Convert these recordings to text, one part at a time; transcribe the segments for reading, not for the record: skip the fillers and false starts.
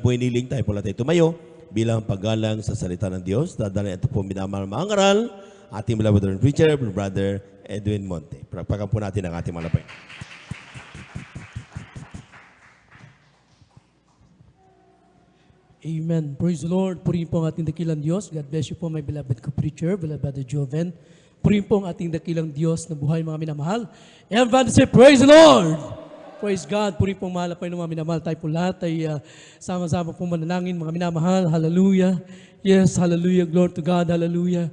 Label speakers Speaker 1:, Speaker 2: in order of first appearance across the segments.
Speaker 1: po iniling, tayo po natin tumayo bilang paggalang sa salita ng Diyos. Dadalhin ito po minamahal mga ngaral, ating beloved preacher, Brother Edwin Monte. Palakpakan po natin ang ating malapay.
Speaker 2: Amen. Praise the Lord. Purihin po ang ating dakilang Diyos. God bless you po, my beloved co-preacher, beloved Joven. Purihin po ang ating dakilang Diyos na buhay mga minamahal. Everybody say, praise the Lord! Praise God. Purihin po ang mahal pa ng mga minamahal. Tayo po lahat ay sama-sama po manalangin mga minamahal. Hallelujah. Yes, hallelujah. Glory to God. Hallelujah.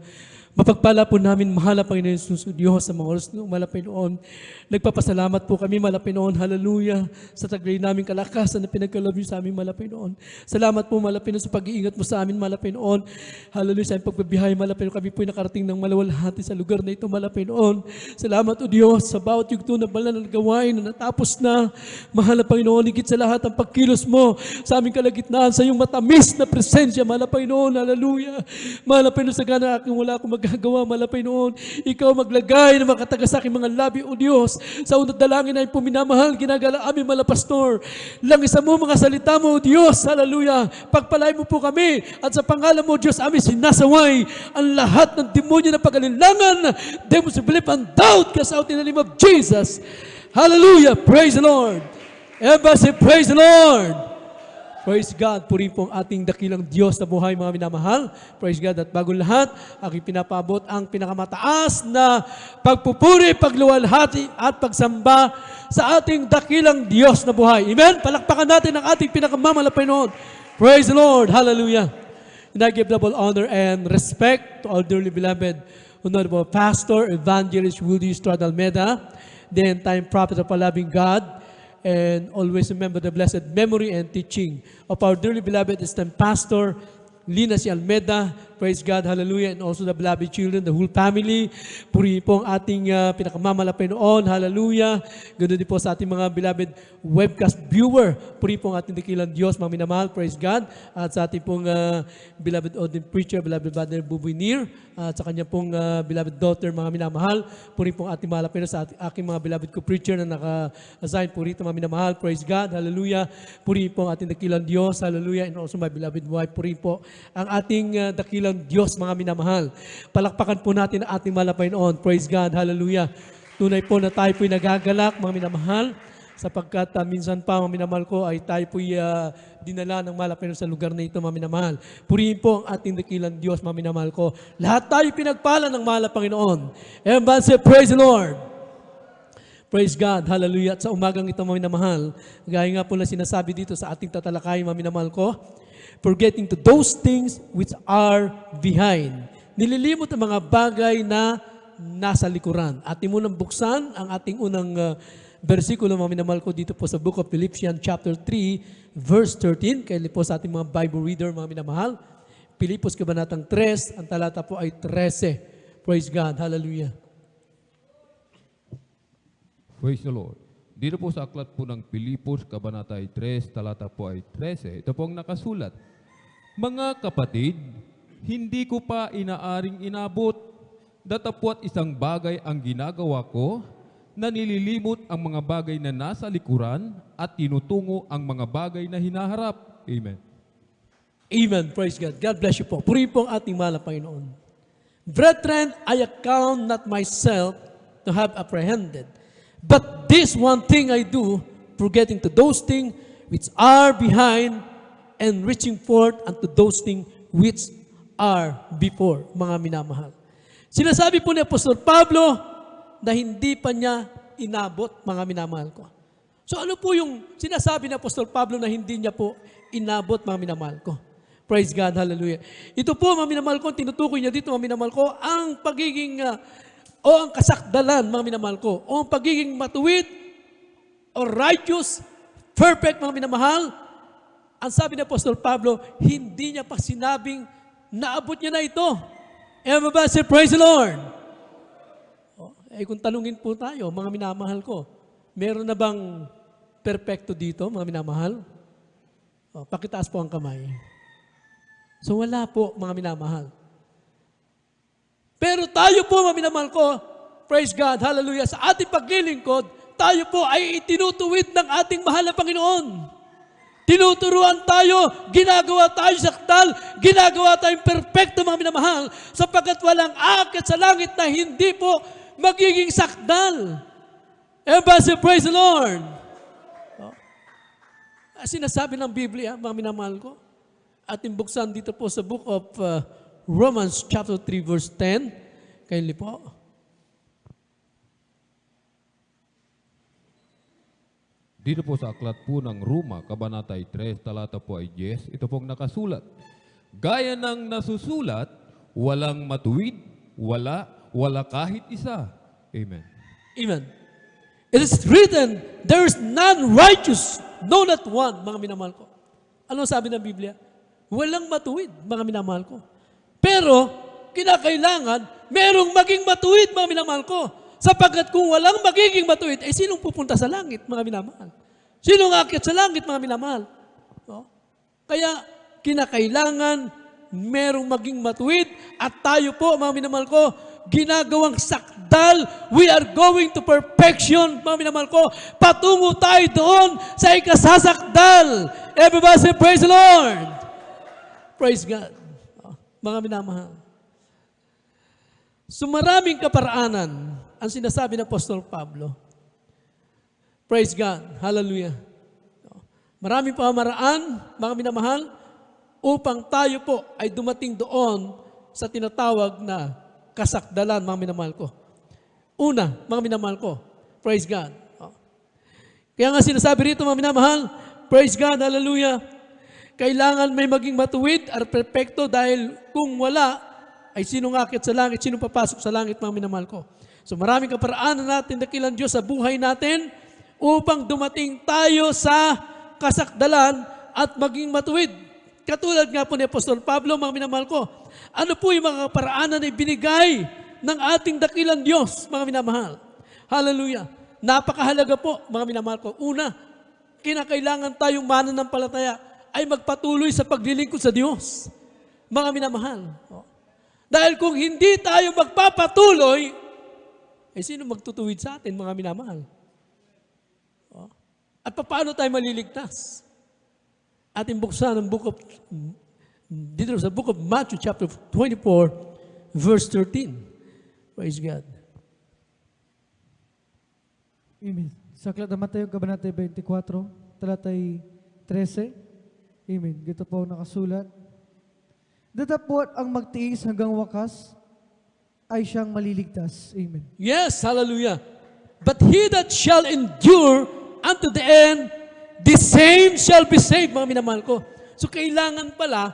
Speaker 2: Mapagpala po namin, mahal na Panginoon Jesus Diyos sa mga oras ng malapay noon. Nagpapasalamat po kami malapay noon, hallelujah, sa taglay namin kalakasan na pinagkaloob niyo sa amin malapay noon. Salamat po malapay noon sa pag-iingat mo sa amin malapay noon. Hallelujah, sa aming pagbabihay malapay noon. Kami po nakarating ng malawalhati sa lugar na ito malapay noon. Salamat o Diyos sa bawat yugto na banal na gawain na natapos na. Mahal na Panginoon, higit sa lahat ang pagkilos mo sa aming kalagitnaan, sa iyong matamis na presensya malapay noon, hallelujah. Mahal na Panginoon, sa gana aking wala akong magagawa malapay noon. Ikaw maglagay ng makataga sa aking mga labi, O Diyos. Sa unang dalangin ay puminamahal, ginagala aming malapastor. Langisan mo mga salita mo, O Diyos. Hallelujah. Pagpalay mo po kami at sa pangalan mo, Diyos, aming sinasaway ang lahat ng demonyo na pag-alinlangan. Demons of belief and doubt cast out in the name of Jesus. Hallelujah. Praise the Lord. Everybody say, praise the Lord. Praise God. Purihin po ang ating dakilang Diyos na buhay mga minamahal. Praise God. At bago lahat, aking pinapabot ang pinakamataas na pagpupuri, pagluwalhati at pagsamba sa ating dakilang Diyos na buhay. Amen? Palakpakan natin ang ating pinakamamalapay noon. Praise the Lord. Hallelujah. And I give double honor and respect to our dearly beloved Honorable Pastor, Evangelist Woody Estrada Almeida, the end-time prophet of our loving God, and always remember the blessed memory and teaching of our dearly beloved esteemed Pastor, Lina C. Almeida. Praise God, hallelujah, and also the beloved children, the whole family. Purihin po ang ating pinakamamalapay noon, hallelujah. Ganoon din po sa ating mga beloved webcast viewer. Purihin po ang ating dakilang Diyos, mga minamahal, praise God. At sa ating pong beloved audience preacher, beloved Brother Buboy Nir, at sa kanya pong beloved daughter, mga minamahal. Purihin po ang ating malapay sa aking mga beloved co-preacher na naka-assign po rito, mga minamahal, praise God, hallelujah. Purihin po ang ating dakilang Diyos, hallelujah, and also my beloved wife. Purihin po ang ating dakilang Diyos, mga minamahal. Palakpakan po natin ang ating malapay noon. Praise God. Hallelujah. Tunay po na tayo po'y nagagalak, mga minamahal, sapagkat minsan pa, mga minamahal ko, ay tayo po'y dinala ng malapay noon sa lugar na ito, mga minamahal. Purihin po ang ating dakilang Diyos, mga minamahal ko. Lahat tayo pinagpala ng mahal na Panginoon. Everyone say, praise the Lord. Praise God. Hallelujah. At sa umagang ito, mga minamahal, gaya nga po na sinasabi dito sa ating tatalakay, mga minamahal ko, forgetting to those things which are behind. Nililimot ang mga bagay na nasa likuran. Atin mo nang buksan ang ating unang versikulo, mga minamahal ko, dito po sa Book of Philippians chapter 3, verse 13. Kaya po sa ating mga Bible reader, mga minamahal. Pilipos kabanatang 3, ang talata po ay 13. Praise God. Hallelujah.
Speaker 3: Praise the Lord. Dito po sa aklat po ng Pilipos, Kabanata 3, talata po ay 13. Ito po ang nakasulat. Mga kapatid, hindi ko pa inaaring inabot, datapwat isang bagay ang ginagawa ko, na nililimot ang mga bagay na nasa likuran at tinutungo ang mga bagay na hinaharap. Amen.
Speaker 2: Amen. Praise God. God bless you po. Purihin po ang ating mahal na Panginoon. Brethren, I account not myself to have apprehended. But this one thing I do, forgetting to those things which are behind and reaching forth unto those things which are before, mga minamahal. Sinasabi po ni Apostol Pablo na hindi pa niya inabot, mga minamahal ko. So ano po yung sinasabi ni Apostol Pablo na hindi niya po inabot, mga minamahal ko? Praise God, hallelujah. Ito po, mga minamahal ko, tinutukoy niya dito, mga minamahal ko, ang pagiging o ang kasakdalan, mga minamahal ko, o ang pagiging matuwid, o righteous, perfect, mga minamahal, ang sabi ni Apostol Pablo, hindi niya pa sinabing naabot niya na ito. Everybody say, praise the Lord. Kung tanungin po tayo, mga minamahal ko, meron na bang perfecto dito, mga minamahal? Pakitaas po ang kamay. So wala po, mga minamahal. Pero tayo po, mga minamahal ko, praise God, hallelujah, sa ating paglilingkod, tayo po ay itinutuwid ng ating mahal na Panginoon. tinuturuan tayo, ginagawa tayo sakdal, ginagawa tayong perfecto mga minamahal, sapagkat walang akit sa langit na hindi po magiging sakdal. Everybody praise the Lord. Sinasabi ng Biblia, mga minamahal ko, ating buksan dito po sa book of Romans chapter 3 verse 10. Kaili po.
Speaker 3: Dito po sa aklat po ng Roma, Kabanata 3, talata po ay 10, ito pong nakasulat. Gaya ng nasusulat, walang matuwid, wala kahit isa. Amen.
Speaker 2: Amen. It is written, there is none righteous, no not one, mga minamahal ko. Ano sabi ng Biblia? Walang matuwid, mga minamahal ko. Pero, kinakailangan, merong maging matuwid, mga minamahal ko. Sapagkat kung walang magiging matuwid, eh sinong pupunta sa langit, mga minamahal? Sinong aakyat sa langit, mga minamahal? No? Kaya, kinakailangan, merong maging matuwid, at tayo po, mga minamahal ko, ginagawang sakdal, we are going to perfection, mga minamahal ko, patungo tayo doon sa ikasasakdal. Everybody say, praise the Lord! Praise God. Mga minamahal. So maraming kaparaanan ang sinasabi ng Apostol Pablo. Praise God. Hallelujah. Maraming pamaraan, mga minamahal, upang tayo po ay dumating doon sa tinatawag na kasakdalan, mga minamahal ko. Una, mga minamahal ko, praise God. Kaya nga sinasabi rito, mga minamahal, praise God, hallelujah. Kailangan may maging matuwid at perfecto dahil kung wala, ay sinong akit sa langit, sinong papasok sa langit, mga minamahal ko. So maraming kaparaanan natin, dakilang Diyos sa buhay natin upang dumating tayo sa kasakdalan at maging matuwid. Katulad nga po ni Apostol Pablo, mga minamahal ko, ano po yung mga kaparaanan na ibinigay ng ating dakilang Diyos, mga minamahal? Hallelujah. Napakahalaga po, mga minamahal ko. Una, kinakailangan tayong mananampalataya ay magpatuloy sa paglilingkod sa Diyos. Mga minamahal. Dahil kung hindi tayo magpapatuloy, eh sino magtutuwid sa atin, mga minamahal? At paano tayo maliligtas? Ating buksan ang dito sa book of Matthew chapter 24, verse 13. Praise God.
Speaker 4: Amen. Sa aklat ng Mateo, Kabanata 24, talatay 13. Amen. Dito po nakasulat. Datapot ang magtiis hanggang wakas ay siyang maliligtas. Amen.
Speaker 2: Yes, hallelujah. But he that shall endure unto the end, the same shall be saved, mga minamahal ko. So kailangan pala,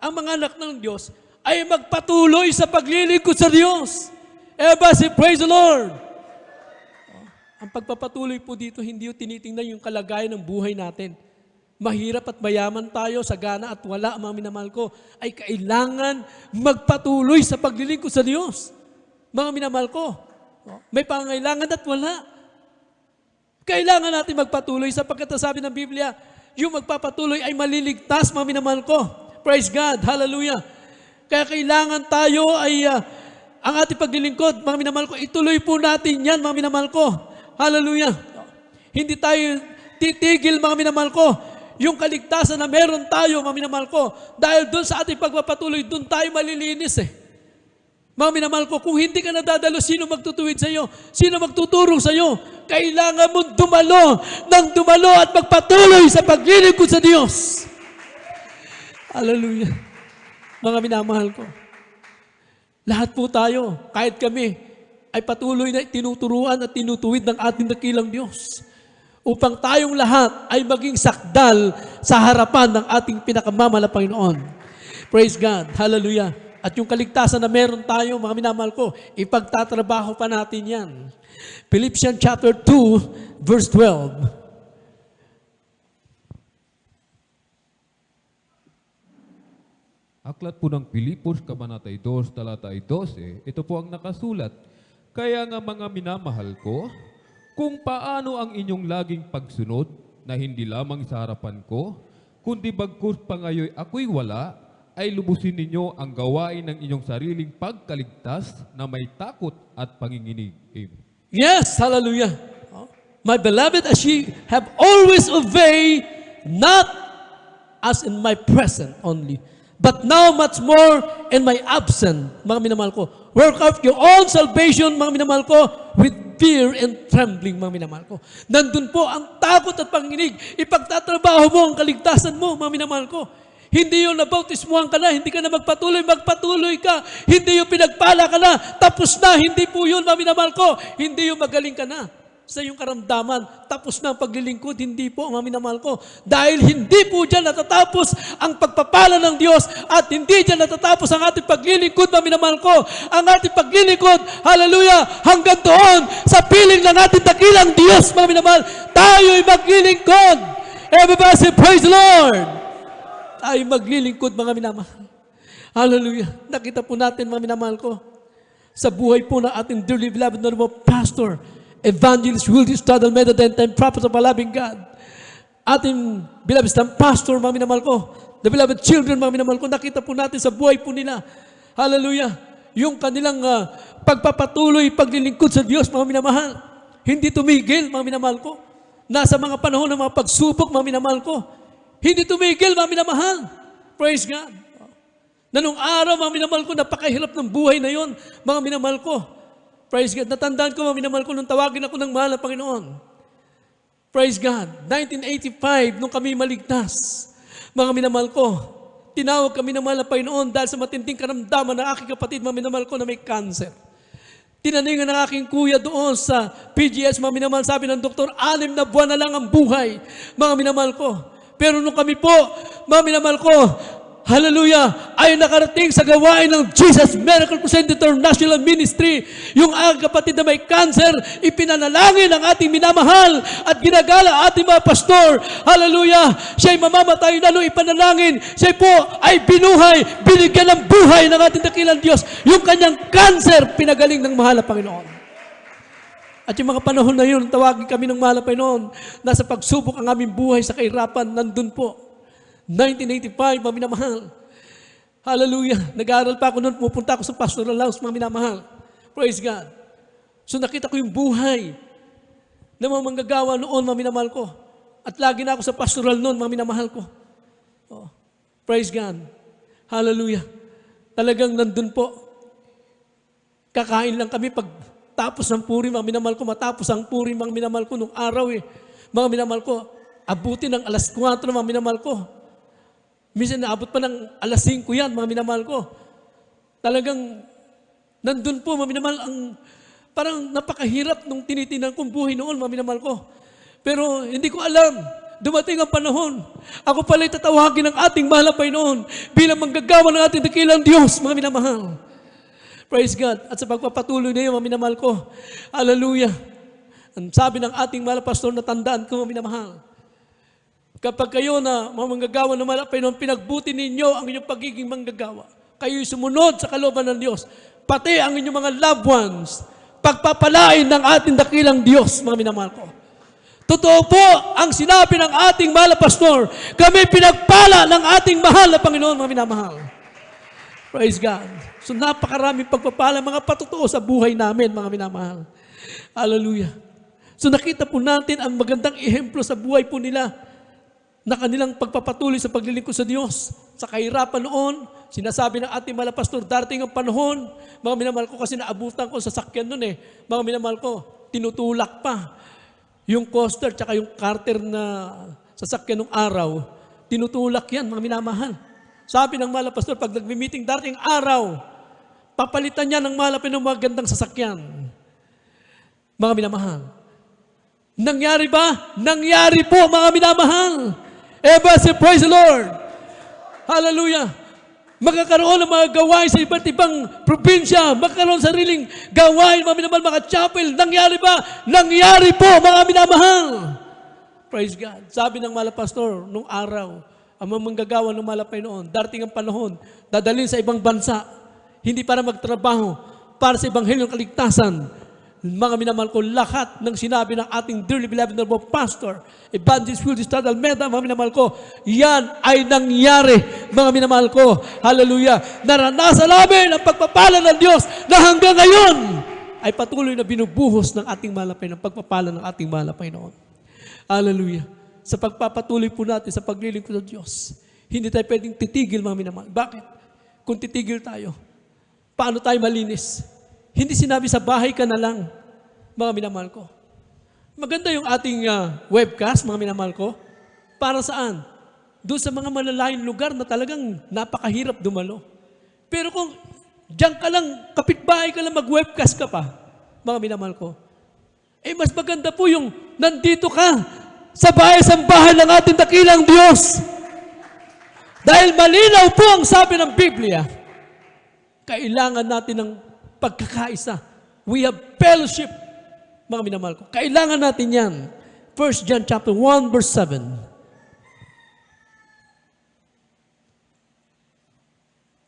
Speaker 2: ang mga anak ng Diyos ay magpatuloy sa paglilingkod sa Diyos. Everybody say, praise the Lord. Ang pagpapatuloy po dito, hindi yung tinitingnan yung kalagayan ng buhay natin. Mahirap at mayaman tayo, sagana at wala, mga minamahal ko, ay kailangan magpatuloy sa paglilingkod sa Diyos. Mga minamahal ko, may pangailangan at wala. Kailangan natin magpatuloy sapagkat sabi ng Biblia, yung magpapatuloy ay maliligtas, mga minamahal ko. Praise God, hallelujah. Kaya kailangan tayo ay ang ating paglilingkod, mga minamahal ko, ituloy po natin yan, mga minamahal ko. Hallelujah. Hindi tayo titigil, mga minamahal ko. Yung kaligtasan na meron tayo, mga minamahal ko, dahil doon sa ating pagpapatuloy, doon tayo malilinis eh. Mga minamahal ko, kung hindi ka nadadalo, sino magtutuwid sa iyo? Sino magtuturo sa iyo? Kailangan mong dumalo at magpatuloy sa paglilingkod sa Diyos. Hallelujah. Mga minamahal ko, lahat po tayo, kahit kami, ay patuloy na tinuturuan at tinutuwid ng ating dakilang Diyos upang tayong lahat ay maging sakdal sa harapan ng ating pinakamamahal na Panginoon. Praise God. Hallelujah. At yung kaligtasan na meron tayo, mga minamahal ko, ipagtatrabaho pa natin yan. Philippians chapter 2, verse 12.
Speaker 3: Aklat po ng Pilipos, Kabanata 2, talata 12, ito po ang nakasulat. Kaya nga mga minamahal ko, kung paano ang inyong laging pagsunod na hindi lamang sa harapan ko, kundi bagkus pa ngayon ako'y wala, ay lubusin ninyo ang gawain ng inyong sariling pagkaligtas na may takot at panginginig. Amen.
Speaker 2: Yes, hallelujah. My beloved, as ye have always obeyed, not as in my present only. But now much more in my absent, mga minamahal ko. Work out your own salvation, mga minamahal ko, with fear and trembling, mga minamahal ko. Nandun po ang takot at panginig. Ipagtatrabaho mo ang kaligtasan mo, mga minamahal ko. Hindi yung nabautismuhan ka na, hindi ka na magpatuloy ka. Hindi yung pinagpala ka na, tapos na, hindi po yun, mga minamahal ko. Hindi yung magaling ka na sa iyong karamdaman, tapos na ang paglilingkod, hindi po, mga minamahal ko. Dahil hindi po dyan natatapos ang pagpapala ng Diyos at hindi dyan natatapos ang ating paglilingkod, mga minamahal ko. Ang ating paglilingkod, hallelujah, hanggang doon sa piling ng ating dakilang Diyos, mga minamahal, tayo'y maglilingkod. Everybody say, praise the Lord! Tayo'y maglilingkod, mga minamahal. Hallelujah. Nakita po natin, mga minamahal ko, sa buhay po ng ating dearly beloved na pastor, Evangelist Wildy Studel Medadent and prophet of our loving God. Ating beloved pastor, mga minamahal ko, the beloved children, mga minamahal ko, nakita po natin sa buhay po nila. Hallelujah. Yung kanilang pagpapatuloy, paglilingkod sa Diyos, mga minamahal. Hindi tumigil, mga minamahal ko. Nasa mga panahon ng mga pagsubok, mga minamahal ko. Hindi tumigil, mga minamahal. Praise God. Na nung araw, mga minamahal ko, napakahirap ng buhay na yon, mga minamahal ko. Praise God. Natandaan ko, mga minamahal ko, nung tawagin ako ng mahal na Panginoon. Praise God. 1985, nung kami maligtas, mga minamahal ko, tinawag kami ng mahal na Panginoon dahil sa matinding karamdaman ng aking kapatid, mga minamahal ko, na may cancer. Tinaningan ng aking kuya doon sa PGS, mga minamahal, sabi ng doktor, 6 na buwan na lang ang buhay, mga minamahal ko. Pero nung kami po, mga minamahal ko, hallelujah, ay nakarating sa gawain ng Jesus Miracle Crusade International Ministry. Yung aking kapatid na may cancer, ipinanalangin ang ating minamahal at ginagala ating mga pastor. Hallelujah, siya'y mamamatay na nung ipanalangin. Siya po ay binuhay, binigyan ng buhay ng ating dakilang Diyos. Yung kanyang cancer, pinagaling ng mahal na Panginoon. At yung mga panahon na yun, tawagin kami ng mahal na Panginoon, nasa pagsubok ang aming buhay sa kahirapan, nandun po. 1985, mga minamahal. Hallelujah. Nag-aaral pa ako noon, pupunta ako sa pastoral house, mga minamahal. Praise God. So nakita ko yung buhay na mga manggagawa noon, mga minamahal ko. At lagi na ako sa pastoral noon, mga minamahal ko. Oh. Praise God. Hallelujah. Talagang nandun po. Kakain lang kami pag tapos ng puri, mga minamahal ko. Matapos ang puri, mga minamahal ko, nung araw mga minamahal ko, abuti ng alas 4, mga minamahal ko. Minsan naabot pa ng alas 5 yan, mga minamahal ko. Talagang nandun po, mga minamahal, parang napakahirap nung tinitingnan kong buhay noon, mga minamahal ko. Pero hindi ko alam, dumating ang panahon. Ako pala'y tatawagin ng ating mahal na Panginoon bilang manggagawa ng ating dakilang Diyos, mga minamahal. Praise God. At sa pagpapatuloy na yun, mga minamahal ko, hallelujah. Ang sabi ng ating mahal na pastor, natandaan ko, mga minamahal. Kapag kayo na mga manggagawa ng mahal na Panginoon, pinagbuti ninyo ang inyong pagiging manggagawa. Kayo'y sumunod sa kalooban ng Diyos. Pati ang inyong mga loved ones, pagpapalain ng ating dakilang Diyos, mga minamahal ko. Totoo po ang sinabi ng ating mahal na pastor, kami pinagpala ng ating mahal na Panginoon, mga minamahal. Praise God. So napakaraming pagpapala, mga patotoo sa buhay namin, mga minamahal. Hallelujah. So nakita po natin ang magandang ehemplo sa buhay po nila na kanilang pagpapatuloy sa paglilingkod sa Diyos. Sa kahirapan noon, sinasabi ng ating mahal na pastor, darating ang panahon, mga minamahal ko, kasi naabutan ko sa sakyan noon mga minamahal ko, tinutulak pa. Yung coaster tsaka yung carter na sasakyan ng araw, tinutulak yan, mga minamahal. Sabi ng mahal na pastor, pag nagmi-meeting darating araw, papalitan niya ng mahal na Panginoon magandang sasakyan. Mga minamahal. Nangyari ba? Nangyari po, mga minamahal. Everybody say, praise the Lord. Hallelujah. Magkakaroon ng mga gawain sa iba't ibang probinsya. Magkakaroon ng sariling gawain, mga minamahal, mga chapel. Nangyari ba? Nangyari po, mga minamahal. Praise God. Sabi ng mahal na pastor, nung araw, ang mga manggagawa ng mahal na Panginoon, darating ang panahon, dadalhin sa ibang bansa, hindi para magtrabaho, para sa Ebanghelyong kaligtasan. Mga minamahal ko, lahat ng sinabi ng ating dearly beloved na pastor, Evangelist Wildy Studel Medadent, mga minamahal ko, yan ay nangyari, mga minamahal ko. Hallelujah. Naranasan namin ang pagpapala ng Diyos na hanggang ngayon ay patuloy na binubuhos ng ating mahal na Panginoon, pagpapala ng ating mahal na Panginoon. Hallelujah. Sa pagpapatuloy po natin sa paglilingkod ng Diyos, Hindi tayo pwedeng titigil, mga minamahal. Bakit? Kung titigil tayo, paano tayo malinis? Hindi sinabi sa bahay ka na lang, mga minamahal ko. Maganda yung ating webcast, mga minamahal ko. Para saan? Doon sa mga malalayong lugar na talagang napakahirap dumalo. Pero kung diyan ka lang, kapitbahay ka lang, mag-webcast ka pa, mga minamahal ko, mas maganda po yung nandito ka sa bahay-sambahan ng ating dakilang Diyos. Dahil malinaw po ang sabi ng Biblia, kailangan natin ng pagkakaisa. We have fellowship, mga minamahal ko. Kailangan natin yan. 1 John chapter 1 verse 7.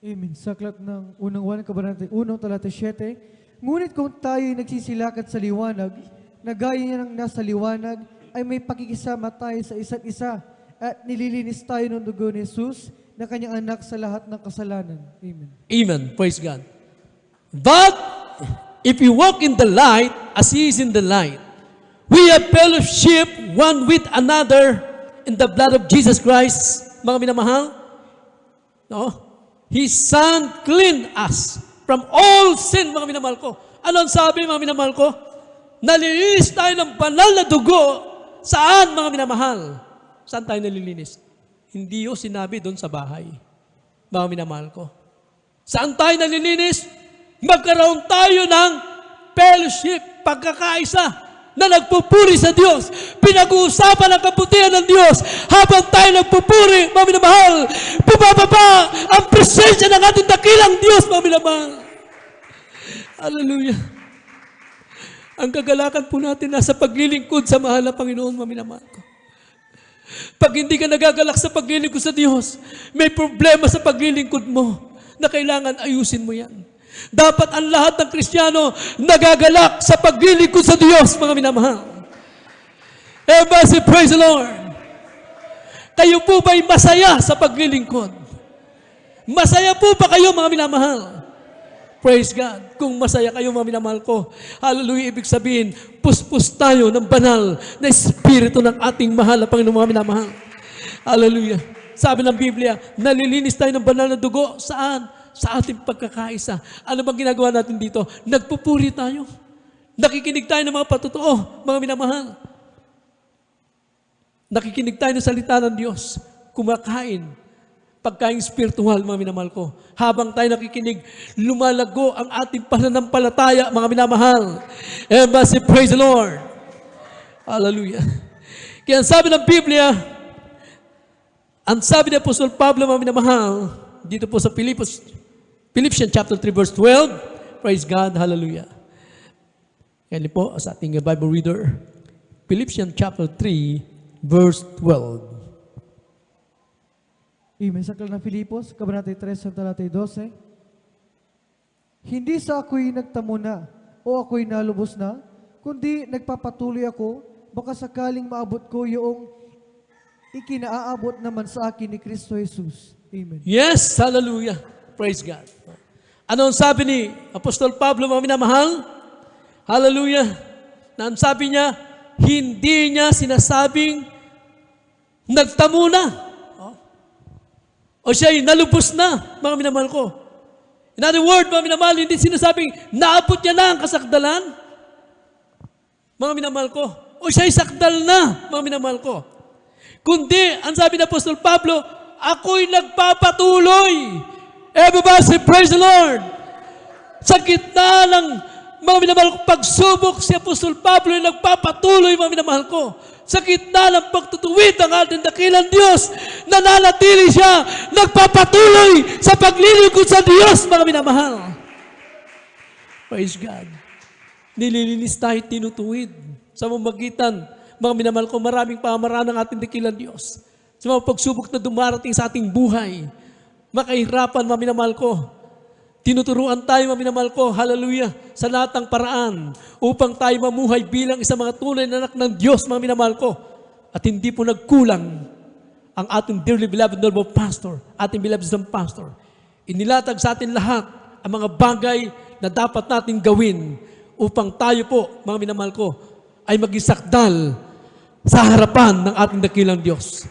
Speaker 4: Amen. Sa aklat ng unang 1, kabanata 1, talata 7. Ngunit kung tayo'y nagsisilakat sa liwanag, na gaya niya ng nasa liwanag, ay may pakikisama tayo sa isa't isa, at nililinis tayo ng dugo ni Jesus na kanyang anak sa lahat ng kasalanan. Amen.
Speaker 2: Amen. Praise God. But, if we walk in the light, as He is in the light, we have fellowship one with another in the blood of Jesus Christ. Mga minamahal, no? His Son cleaned us from all sin, mga minamahal ko. Ano ang sabi, mga minamahal ko? Nalilinis tayo ng banal na dugo. Saan, mga minamahal? Saan tayo nalilinis? Hindi yung sinabi doon sa bahay. Mga minamahal ko. Saan tayo nalilinis? Magkaroon tayo ng fellowship, pagkakaisa, na nagpupuri sa Diyos. Pinag-uusapan ang kabutihan ng Diyos. Habang tayo nagpupuri, mga minamahal, bumababa ang presensya ng ating dakilang Diyos, mga minamahal. Hallelujah. Ang kagalakan po natin nasa paglilingkod sa mahal na Panginoon, mga minamahal ko. Pag hindi ka nagagalak sa paglilingkod sa Diyos, may problema sa paglilingkod mo na kailangan ayusin mo yan. Dapat ang lahat ng Kristiyano nagagalak sa paglilingkod sa Diyos, mga minamahal. Everybody praise the Lord. Kayo po ba'y masaya sa paglilingkod? Masaya po ba kayo, mga minamahal? Praise God. Kung masaya kayo, mga minamahal ko, hallelujah, ibig sabihin, puspos tayo ng banal na espiritu ng ating mahal na Panginoon, mga minamahal. Hallelujah. Sabi ng Biblia, nalilinis tayo ng banal na dugo. Saan? Sa ating pagkakaisa. Ano bang ginagawa natin dito? Nagpupuri tayo. Nakikinig tayo ng mga patotoo, mga minamahal. Nakikinig tayo ng salita ng Diyos. Kumakain. Pagkain spiritual, mga minamahal ko. Habang tayo nakikinig, lumalago ang ating pananampalataya, mga minamahal. Everybody praise the Lord. Hallelujah. Kaya ang sabi ng Biblia, ang sabi ni Apostol Pablo, mga minamahal, dito po sa Philippians chapter 3 verse 12, praise God, hallelujah. Yan po sa ating Bible reader, Philippians chapter 3 verse 12.
Speaker 4: Amen. Sa aklat ng Filipos, kabanata 3, talata 12. Hindi sa ako'y nagtamo na o ako'y nalubos na, kundi nagpapatuloy ako, baka sakaling maabot ko yung ikinaaabot naman sa akin ni Kristo Jesus. Amen.
Speaker 2: Yes, hallelujah. Praise God. Ano ang sabi ni Apostol Pablo, mga minamahal? Hallelujah. Na ang sabi niya, hindi niya sinasabing nagtamo na. O siya'y nalubos na, mga minamahal ko. In other word, mga minamahal, hindi sinasabing naabot niya na ang kasakdalan. Mga minamahal ko. O siya'y sakdal na, mga minamahal ko. Kundi, ang sabi ng Apostol Pablo, ako'y nagpapatuloy. Everybody say, praise the Lord. Sa gitna ng mga minamahal ko, pagsubok si Apostol Pablo ay nagpapatuloy, mga minamahal ko. Sa gitna ng pagtutuwid ng ating dakilang Diyos, nananatili siya, nagpapatuloy sa paglilingkod sa Diyos, mga minamahal. Praise God. Nililinis tayo, tinutuwid. Sa mamagitan, mga minamahal ko, maraming pamaraan ng ating dakilang Diyos. Sa mga pagsubok na dumarating sa ating buhay, makahirapan, mga minamahal ko, tinuturuan tayo, mga minamahal ko, hallelujah, sa lahat ng paraan upang tayo mamuhay bilang isang mga tunay na anak ng Diyos, mga minamahal ko. At hindi po nagkulang ang ating dearly beloved noble pastor, ating beloved isang pastor. Inilatag sa atin lahat ang mga bagay na dapat natin gawin upang tayo po, mga minamahal ko, ay maging sakdal sa harapan ng ating dakilang Diyos.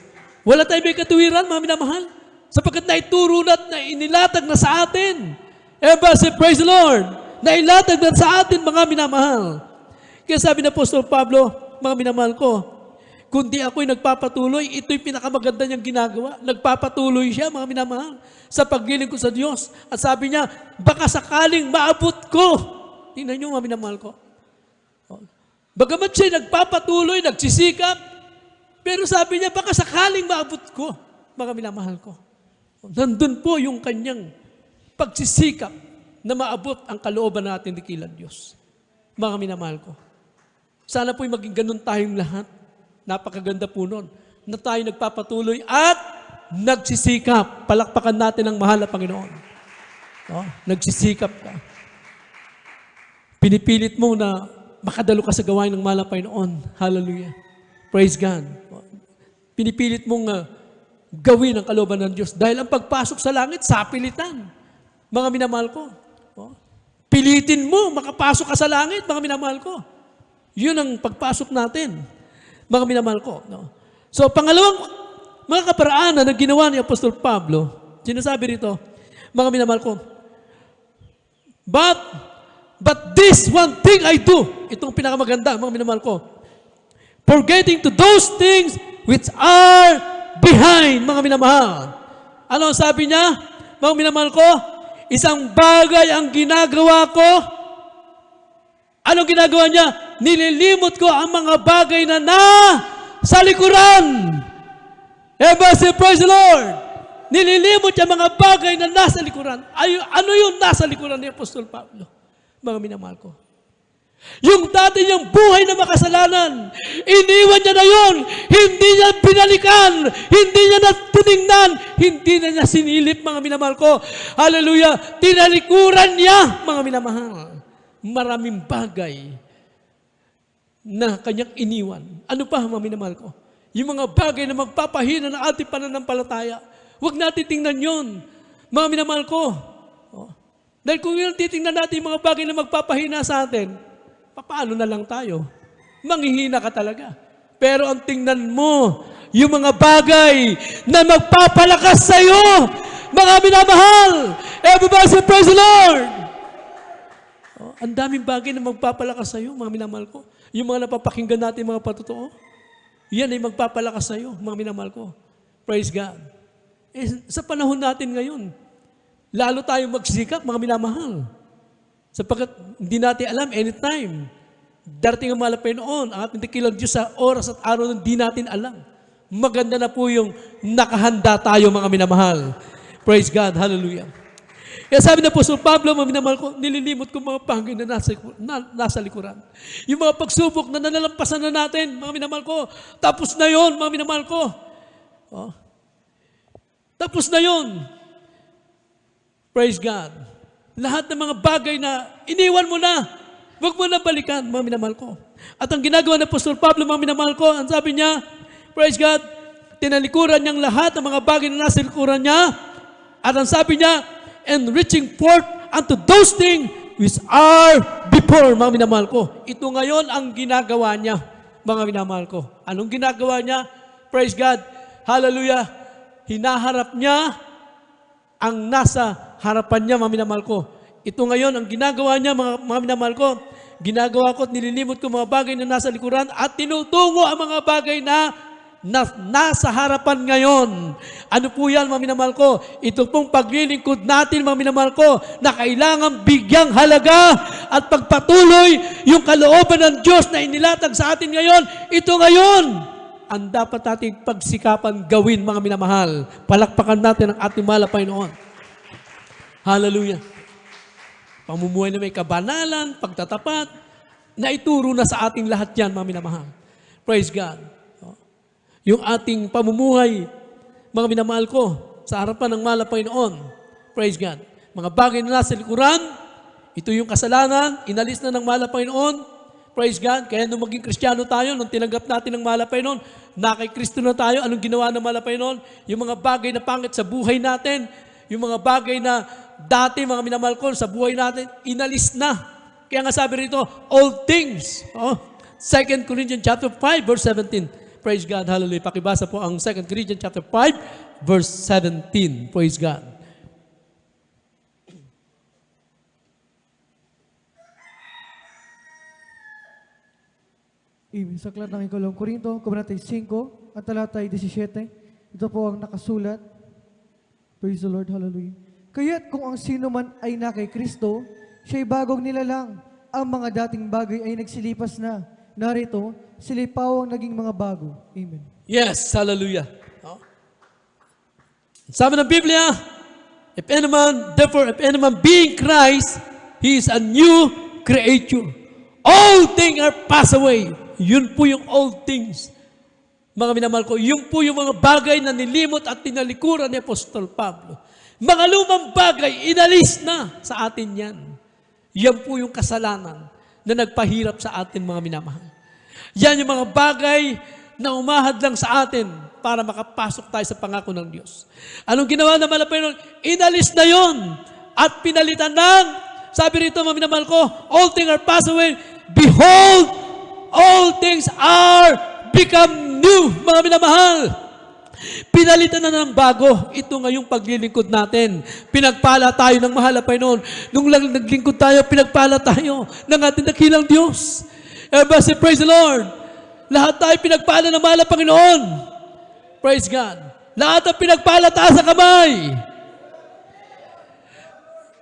Speaker 2: Wala tayo may katuwiran, mga minamahal. Sapagkat naituro na inilatag na sa atin. Everybody say, praise the Lord. Nailatag na sa atin, mga minamahal. Kaya sabi na Apostol Pablo, mga minamahal ko, kundi ako'y nagpapatuloy, ito'y pinakamaganda niyang ginagawa. Nagpapatuloy siya, mga minamahal, sa paggiling ko sa Diyos. At sabi niya, baka sakaling maabot ko. Tingnan niyo, mga minamahal ko. Bagamat siya nagpapatuloy, nagsisikap, pero sabi niya, baka sakaling maabot ko, mga minamahal ko. Nandun po yung kanyang pagsisikap na maabot ang kalooban natin ni dakilang Diyos. Mga minamahal ko. Sana po'y maging ganun tayong lahat. Napakaganda po nun. Na tayo nagpapatuloy at nagsisikap. Palakpakan natin ang mahal na Panginoon. Nagsisikap ka. Pinipilit mo na makadalo ka sa gawain ng mahal na Panginoon. Hallelujah. Praise God. Pinipilit mong gawin ang kalooban ng Diyos. Dahil ang pagpasok sa langit, sapilitan. Mga minamahal ko. Pilitin mo, makapasok ka sa langit, mga minamahal ko. Yun ang pagpasok natin, mga minamahal ko. So, pangalawang mga kaparaanan na ginawa ni Apostol Pablo, sinasabi rito, mga minamahal ko, But this one thing I do, itong pinakamaganda, mga minamahal ko, forgetting to those things which are behind, mga minamahal. Ano ang sabi niya? Mga minamahal ko, isang bagay ang ginagawa ko. Anong ginagawa niya? Nililimot ko ang mga bagay na sa likuran. Everybody say, praise the Lord. Nililimot ang mga bagay na nasa likuran. Ano yung nasa likuran ni Apostol Pablo? Mga minamahal ko. Yung dati niyang buhay na makasalanan, iniwan niya na yun. Hindi niya binalikan. Hindi niya na tinignan. Hindi na niya sinilip, mga minamahal ko. Hallelujah. Tinalikuran niya, mga minamahal. Maraming bagay na kanyang iniwan. Ano pa, mga minamahal ko? Yung mga bagay na magpapahina ng ating pananampalataya. Huwag natin tingnan yun, mga minamahal ko. Dahil kung yun titingnan natin yung mga bagay na magpapahina sa atin, paano na lang tayo? Manghihina ka talaga. Pero ang tingnan mo, yung mga bagay na magpapalakas sa iyo, mga minamahal. Everybody say, praise the Lord. Ang daming bagay na magpapalakas sa iyo, mga minamahal ko. Yung mga napapakinggan natin, mga patotoo, yan ay magpapalakas sa iyo, mga minamahal ko. Praise God. Sa panahon natin ngayon, lalo tayong magsikap, mga minamahal. Sapagkat hindi natin alam anytime. Darating ang mahal na Panginoon, ang ating dakilang Diyos sa oras at araw na hindi natin alam. Maganda na po yung nakahanda tayo, mga minamahal. Praise God. Hallelujah. Kaya sabi na Apostol Pablo, mga minamahal ko, nililimot ko mga bagay na nasa likuran. Yung mga pagsubok na nalalampasan na natin, mga minamahal ko, tapos na yon, mga minamahal ko. Tapos na yon. Praise God. Lahat ng mga bagay na iniwan mo na, huwag mo na balikan, mga minamahal ko. At ang ginagawa ng Apostol Pablo, mga minamahal ko, ang sabi niya, praise God, tinalikuran niyang lahat ng mga bagay na nasa likuran niya. At ang sabi niya, and reaching forth unto those things which are before, mga minamahal ko. Ito ngayon ang ginagawa niya, mga minamahal ko. Anong ginagawa niya? Praise God. Hallelujah. Hinaharap niya ang nasa harapan niya, mga minamahal ko. Ito ngayon, ang ginagawa niya, mga minamahal ko, ginagawa ko at nililimot ko mga bagay na nasa likuran at tinutungo ang mga bagay na nasa harapan ngayon. Ano po yan, mga minamahal ko? Ito pong paglilingkod natin, mga minamahal ko, na kailangan bigyang halaga at pagpatuloy yung kalooban ng Diyos na inilatag sa atin ngayon. Ito ngayon ang dapat natin pagsikapan gawin, mga minamahal. Palakpakan natin ang ating mahal na Panginoon. Hallelujah. Pamumuhay na may kabanalan, pagtatapat, na ituro na sa ating lahat yan, mga minamahal. Praise God. Yung ating pamumuhay, mga minamahal ko, sa harapan ng mahal na Panginoon. Praise God. Mga bagay na nasa likuran, ito yung kasalanan, inalis na ng mahal na Panginoon. Praise God. Kaya nung maging Kristiyano tayo, nung tinanggap natin ng mahal na Panginoon, na kay Kristo na tayo, anong ginawa ng mahal na Panginoon? Yung mga bagay na pangit sa buhay natin, yung mga bagay na dati, mga minamahal ko, sa buhay natin, inalis na. Kaya nga sabi rito, all things. 2 Corinthians chapter 5, verse 17. Praise God, hallelujah. Pakibasa po ang 2 Corinthians chapter 5, verse 17. Praise God.
Speaker 4: Amen. Sa aklat ng ikalawang Korinto, kabanata 5, at talata 17, ito po ang nakasulat. Praise the Lord, hallelujah. Kaya't kung ang sino man ay na kay Kristo, siya'y bagong nilalang. Ang mga dating bagay ay nagsilipas na. Narito, sila'y pawang naging mga bago. Amen.
Speaker 2: Yes, hallelujah. Oh. Sabi ng Biblia, if any man be in Christ, he is a new creature. All things are passed away. Yun po yung old things. Mga minamahal ko, yun po yung mga bagay na nilimot at tinalikuran ni Apostol Pablo. Mga lumang bagay, inalis na sa atin yan. Yan po yung kasalanan na nagpahirap sa atin, mga minamahal. Yan yung mga bagay na umahad lang sa atin para makapasok tayo sa pangako ng Diyos. Anong ginawa ng malapay nun? Inalis na yon at pinalitan ng, sabi rito, mga minamahal ko, all things are passed away. Behold, all things are become new, mga minamahal. Pinalitan na ng bago. Ito ngayong paglilingkod natin. Pinagpala tayo ng mahal na Panginoon. Nung lang naglingkod tayo, pinagpala tayo ng ating dakilang Diyos. Everybody say, praise the Lord. Lahat tayo pinagpala ng mahal na Panginoon. Praise God. Lahat ang pinagpala tayo sa kamay.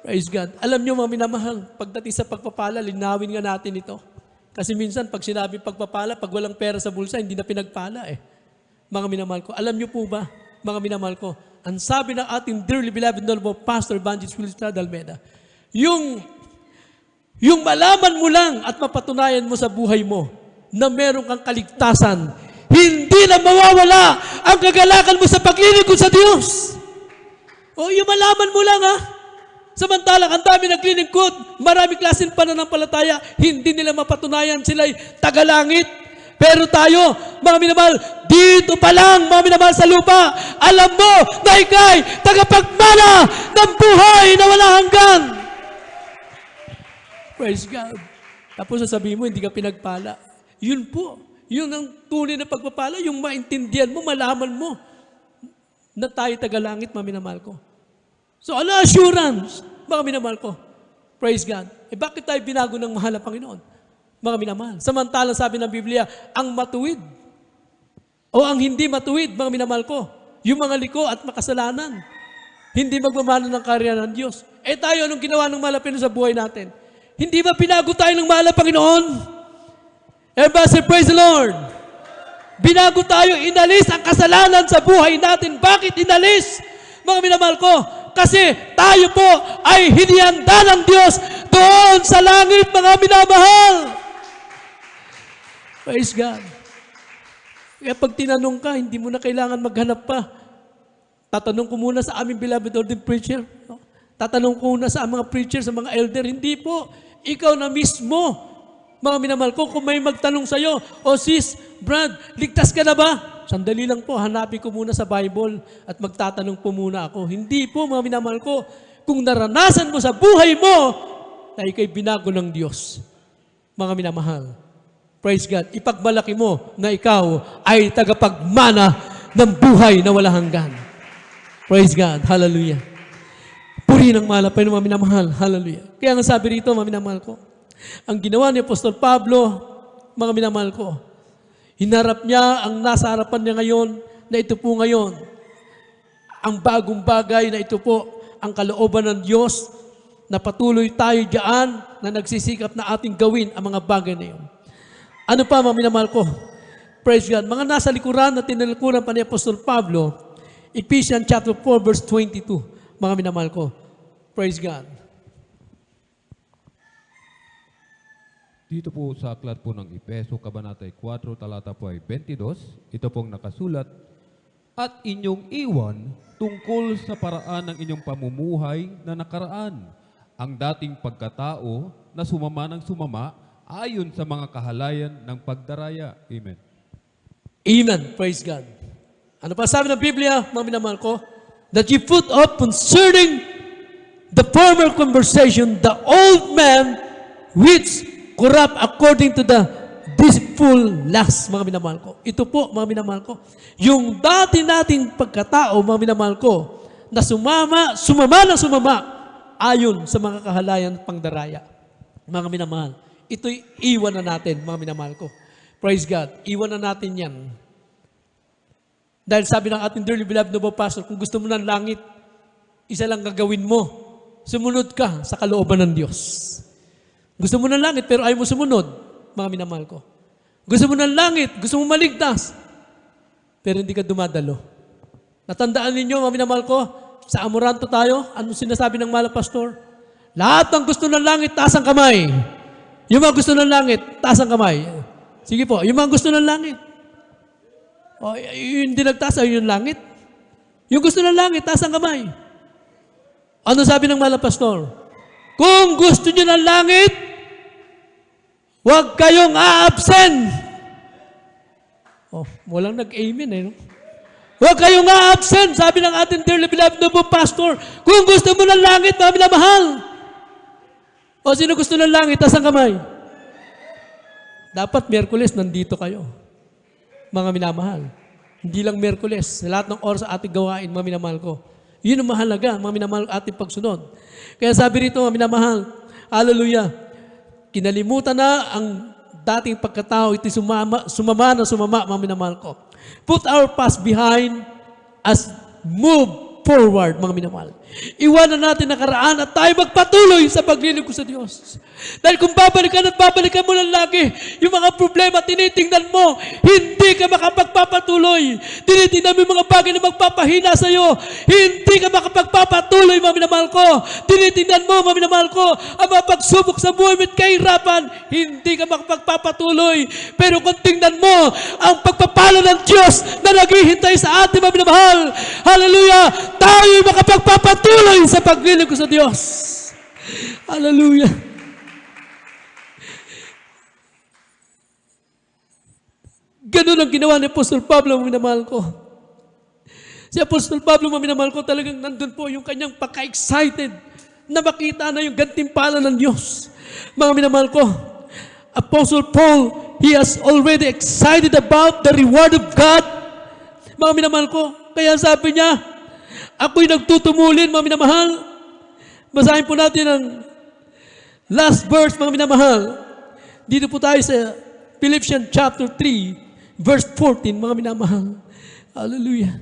Speaker 2: Praise God. Alam nyo, mga minamahal, pagdating sa pagpapala, linawin nga natin ito. Kasi minsan, pag sinabi pagpapala, pag walang pera sa bulsa, hindi na pinagpala eh. Mga minamahal ko, alam nyo po ba, mga minamahal ko, ang sabi ng ating dearly beloved Honorable Pastor Evangelist Will Estrada Almeida, yung malaman mo lang at mapatunayan mo sa buhay mo na meron kang kaligtasan, hindi na mawawala ang kagalakan mo sa paglilingkod sa Diyos. O yung malaman mo lang Samantalang ang dami naglilingkod, maraming klaseng pananampalataya, hindi nila mapatunayan sila'y tagalangit. Pero tayo, mga minamahal, dito pa lang, mga minamahal sa lupa, alam mo na ikay tagapagmana ng buhay na wala hanggan. Praise God. Tapos sasabihin mo, hindi ka pinagpala. Yun po. Yun ang tunay na pagpapala, yung maintindihan mo, malaman mo na tayo tagalangit, mga minamahal ko. So, ano assurance, mga minamahal ko? Praise God. Bakit tayo binago ng mahal na Panginoon? Mga minamahal. Samantalang sabi ng Biblia, ang matuwid o ang hindi matuwid, mga minamahal ko, yung mga liko at makasalanan, hindi magmamana ng karya ng Diyos. Tayo, anong ginawa ng mahal na Panginoon sa buhay natin? Hindi ba binago tayo ng mahal na Panginoon? Everybody say, praise the Lord. Binago tayo, inalis ang kasalanan sa buhay natin. Bakit inalis? Mga minamahal ko, kasi tayo po ay hinihanda ng Diyos doon sa langit, mga minamahal. Praise God. Kaya pag tinanong ka, hindi mo na kailangan maghanap pa. Tatanong ko muna sa aming beloved ordained preacher. Tatanong ko muna sa mga preacher, sa mga elder. Hindi po. Ikaw na mismo, mga minamahal ko, kung may magtanong sa'yo, sis, Brad, ligtas ka na ba? Sandali lang po, hanapin ko muna sa Bible at magtatanong po muna ako. Hindi po, mga minamahal ko, kung naranasan mo sa buhay mo na ikay binago ng Diyos. Mga minamahal, praise God, ipagmalaki mo na ikaw ay tagapagmana ng buhay na wala hanggan. Praise God, hallelujah. Puri ng mahal, pero mga minamahal, hallelujah. Kaya nga sabi rito, mga minamahal ko, ang ginawa ni Apostol Pablo, mga minamahal ko, hinarap niya ang nasa harapan niya ngayon na ito po ngayon. Ang bagong bagay na ito po, ang kalooban ng Diyos na patuloy tayo diyan na nagsisikap na ating gawin ang mga bagay na yun. Ano pa, mga minamahal ko? Praise God. Mga nasa likuran na tinalikuran pa ni Apostol Pablo, Ephesians chapter 4 verse 22. Mga minamahal ko. Praise God.
Speaker 3: Dito po sa aklat po ng Efeso, Kabanata 4, talata po ay 22, ito pong nakasulat, at inyong iwan tungkol sa paraan ng inyong pamumuhay na nakaraan, ang dating pagkatao na sumama ng sumama ayon sa mga kahalayan ng pagdaraya. Amen.
Speaker 2: Amen. Praise God. Ano pa sabi ng Biblia, mga minamahal ko? That you put off concerning the former conversation, the old man which corrupt according to the sinful lust, mga minamahal ko. Ito po, mga minamahal ko, yung dati nating pagkatao, mga minamahal ko, na sumama ayon sa mga kahalayan at pangdaraya. Mga minamahal, ito'y iwan na natin, mga minamahal ko. Praise God, iwan na natin yan. Dahil sabi ng ating dearly beloved noble pastor, kung gusto mo ng langit, isa lang gagawin mo, sumunod ka sa kalooban ng Diyos. Gusto mo ng langit pero ayaw mo sumunod, mga minamahal ko. Gusto mo ng langit, gusto mo maligtas, pero hindi ka dumadalo. Natandaan ninyo, mga minamahal ko, sa Amoranto tayo, ano sinasabi ng mahal na pastor? Lahat ng gusto ng langit, taas ang kamay. Yung mga gusto ng langit, taas ang kamay. Sige po, yung mga gusto ng langit. O, yung hindi nagtaas, ayun yung langit. Yung gusto ng langit, taas ang kamay. Ano sabi ng mahal na pastor? Kung gusto nyo ng langit, huwag kayong a-absent. Oh, walang nag-amen eh, no? Huwag kayong a-absent, sabi ng ating dearly beloved noble pastor. Kung gusto mo ng langit, mga minamahal. O, sino gusto ng langit? Taas ang kamay. Dapat Miyerkules, nandito kayo. Mga minamahal. Hindi lang Miyerkules. Sa lahat ng oras sa ating gawain, mga minamahal ko. Yun ang mahalaga, mga minamahal, ating pagsunod. Kaya sabi rito, mga minamahal, hallelujah, kinalimutan na ang dating pagkatao, ito'y sumama, mga minamahal ko. Put our past behind as move forward, mga minamahal. Iwanan natin nakaraan at tayo magpatuloy sa paglilingkod sa Diyos. Dahil kung babalikan at babalikan mo lang lagi, yung mga problema tinitingnan mo, hindi ka makapagpapatuloy. Tinitingnan mo yung mga bagay na magpapahina sa iyo, hindi ka makapagpapatuloy, mga minamahal ko. Tinitingnan mo, mga minamahal ko, ang mga pagsubok sa buhay at kahirapan, hindi ka makapagpapatuloy. Pero kung tingnan mo, ang pagpapala ng Diyos na naghihintay sa ating, mga minamahal, hallelujah, tayo'y makapagpapatuloy sa paglilingkod sa Diyos. Hallelujah. Ganun ang ginawa ni Apostol Pablo, mga minamahal ko. Si Apostol Pablo, mga minamahal ko, talagang nandun po yung kanyang pagka-excited na makita na yung gantimpala ng Diyos. Mga minamahal ko, Apostle Paul, he has already excited about the reward of God. Mga minamahal ko, kaya sabi niya, ako'y nagtutumulin, mga minamahal. Basahin po natin ang last verse, mga minamahal. Dito po tayo sa Philippians chapter 3, verse 14, mga minamahal. Hallelujah.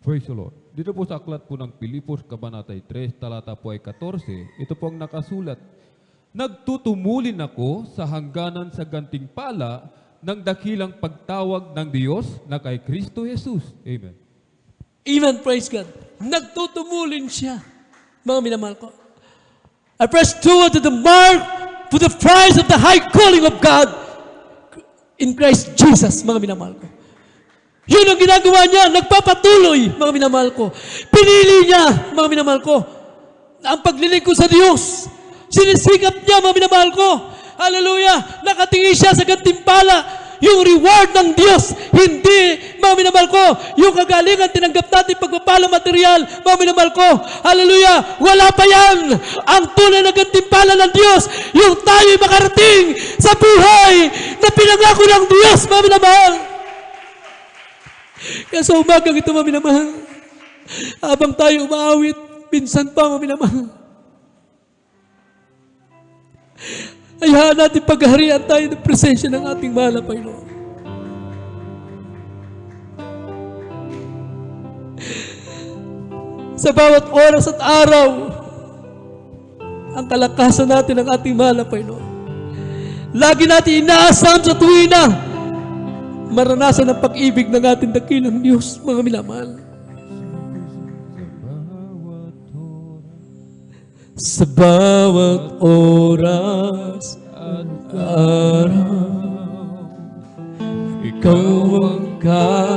Speaker 3: Praise the Lord. Dito po sa aklat po ng Pilipos, Kabanata 3, talata po ay 14, ito po ang nakasulat. Nagtutumulin ako sa hangganan sa gantimpala ng dakilang pagtawag ng Diyos na kay Kristo Jesus. Amen.
Speaker 2: Amen, praise God. Nagtutumulin siya, mga minamahal ko. I press toward to the mark for the prize of the high calling of God in Christ Jesus, mga minamahal ko. Yun ang ginagawa niya, nagpapatuloy, mga minamahal ko. Pinili niya, mga minamahal ko, ang paglilingkod sa Diyos. Sinisikap niya, mga minamahal ko. Hallelujah! Nakatingin siya sa gantimpala. Yung reward ng Diyos, hindi, mga minamahal ko, yung kagalingan, tinanggap natin pagpapala material, mga minamahal ko, hallelujah, wala pa yan. Ang tunay na gantimpala ng Diyos, yung tayo'y makarating sa buhay na pinangako ng Diyos, mga minamahal. Kaya sa umagang ito, mga minamahal, habang tayo umaawit, pinsan pa, mga minamahal, ayahan natin paghaharian tayo ng presensya ng ating mahal na Panginoon. Sa bawat oras at araw, ang kalakasan natin ng ating mahal na Panginoon. Lagi natin inaasam sa tuwina, maranasan ang pag-ibig ng ating dakilang Diyos, mga minamahal. Sa bawat oras at araw, ikaw ang kalakasan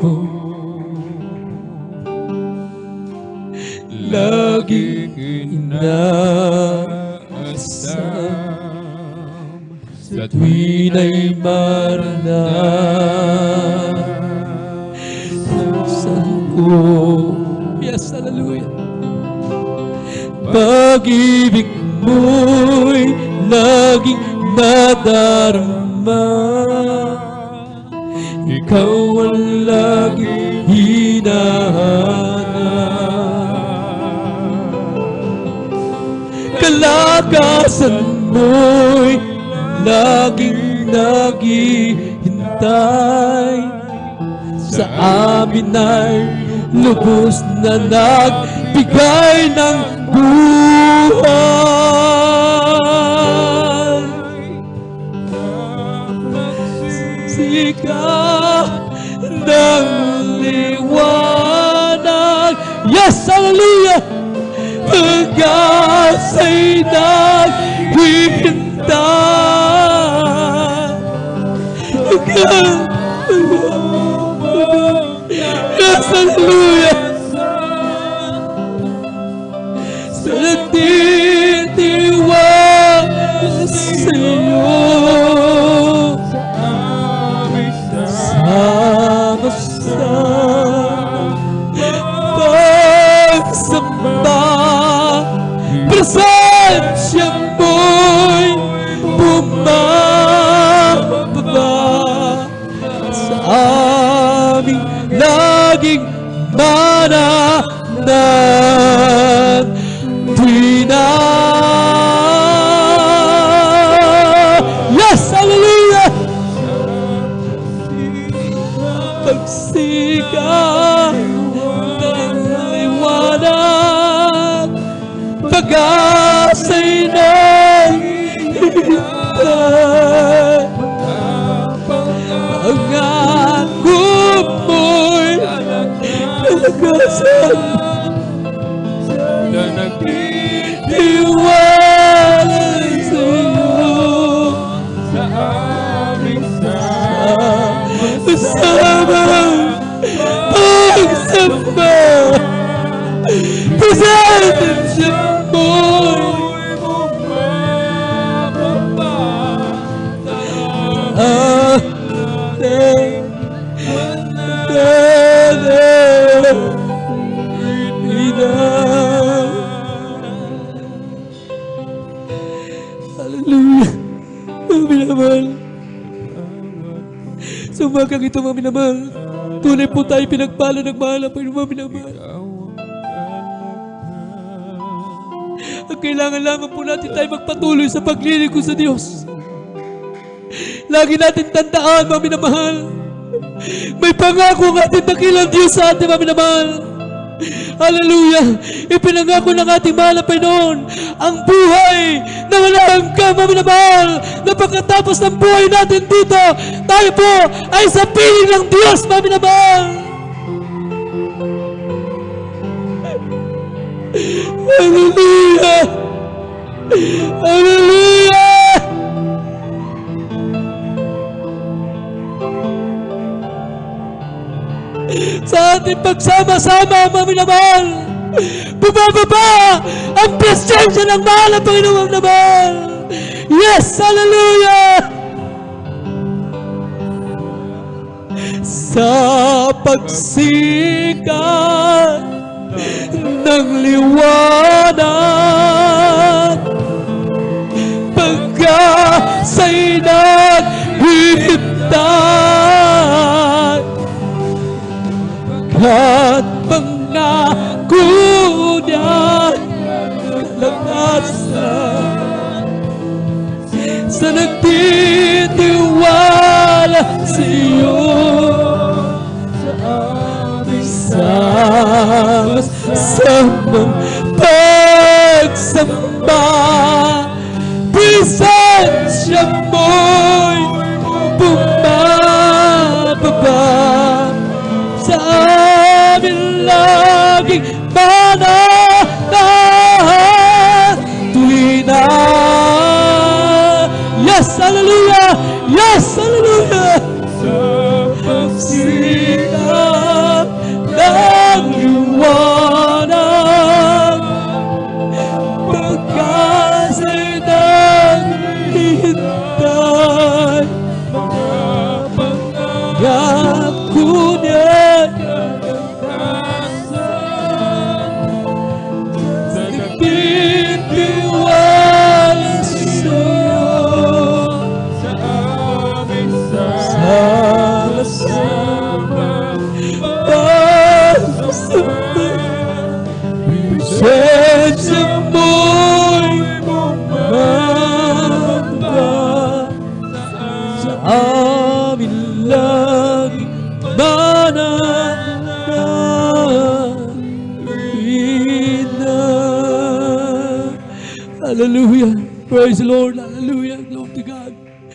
Speaker 2: ko. Laging inaasam sa tuwina'y maranasan. Yes, hallelujah. pag-ibig mo'y laging nadarama. Ikaw ang laging hinahanap. Kalakasan mo'y laging naghihintay. Sa amin ay lubos na nagbigay ng buhay. Sikat ng liwanag. Yes, hallelujah! Pag-asa'y naghihintay. Yes, hallelujah! Sa nagtitiwala sa'yo, sama-sama pagsamba, presensya mo'y bumababa sa aming laging mana ng tuwina. Yes, hallelujah! Pagsikat ng liwanag, pag-asa'y naghihintay. Pangako mo'y kalakasan na nagtitiwala sa'yo. Sa aming sama pagsamba, presensya mo'y bumababa sa ating hallelujah. Mga minamahal, sa umagang ito mga minamahal, tunay po tayo pinagpala ng mahal ang Panginoon mga minamahal. Ang kailangan lamang po natin tayo magpatuloy sa paglilingkod sa Diyos. Lagi natin tandaan mga minamahal, may pangako ang ating dakilang Diyos sa ating mga minamahal. Hallelujah! Ipinangako ng ating mahal na Panginoon ang buhay na wala hanggang mga minamahal, na pagkatapos ng buhay natin dito, tayo po ay sa piling ng Diyos mga minamahal. Hallelujah! Hallelujah! Sa ating pagsama-sama mga minamahal, bumababa ang presensya ng mahal na Panginoon mga minamahal. Yes! Hallelujah! Sa pagsikat ng liwanag, pag-asa'y naghihintay, at pangako niya kalakasan sa nagtitiwala sa'yo. Sama-samang pagsamba, presensya mo'y bumababa sa amin laging mananahan tuwina. Yes, hallelujah! Yes, hallelujah! Sa pagsikat ng liwanag, pag-asa'y naghihintay, pangako niya na. Hallelujah. Praise the Lord.